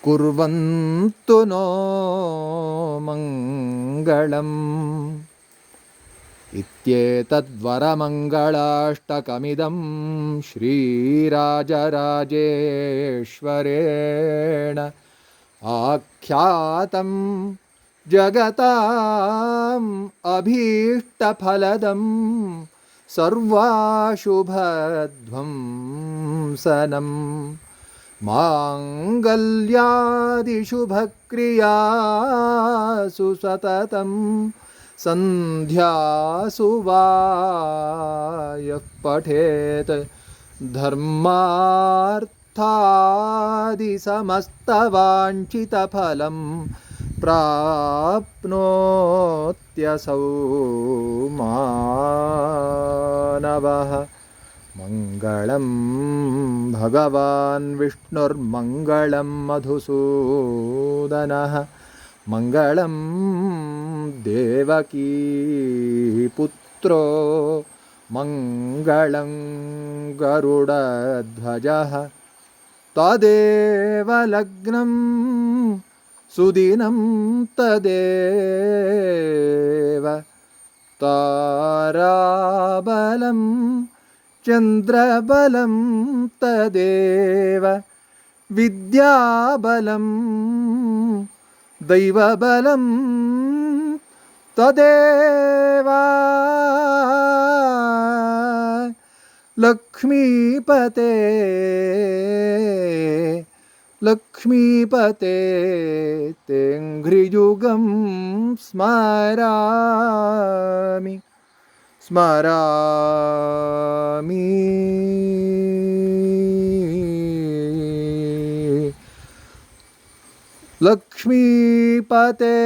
कुर्वन्तु नो मङ्गलम्। इत्येतद्वरमङ्गलाष्टकमिदं श्रीराजराजेश्वरेण आख्यातं जगताम् अभीष्टफलदं सर्वाशुभध्वंसनं माङ्गल्यादिशुभक्रियासु सततं सन्ध्यासु वा यः पठेत् धर्मार्थादिसमस्तवाञ्छितफलं प्राप्नोत्यसौ मानवः। मङ्गलं भगवान् विष्णुर्मङ्गलं मधुसूदनः मङ्गलं देवकी पुत्रो मङ्गलं गरुडध्वजः। तदेव लग्नं सुदिनं तदेव ताराबलं चन्द्रबलं तदेव विद्याबलं दैवबलं तदेव लक्ष्मीपते लक्ष्मीपते तेऽङ्घ्रियुगं स्मरामि स्मरामि। लक्ष्मीपते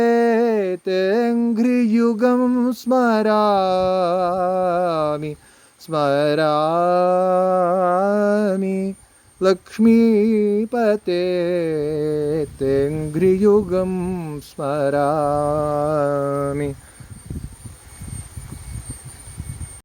तेऽङ्घ्रियुगं स्मरामि स्मरामि। लक्ष्मीपते तेऽङ्घ्रियुगं स्मरामि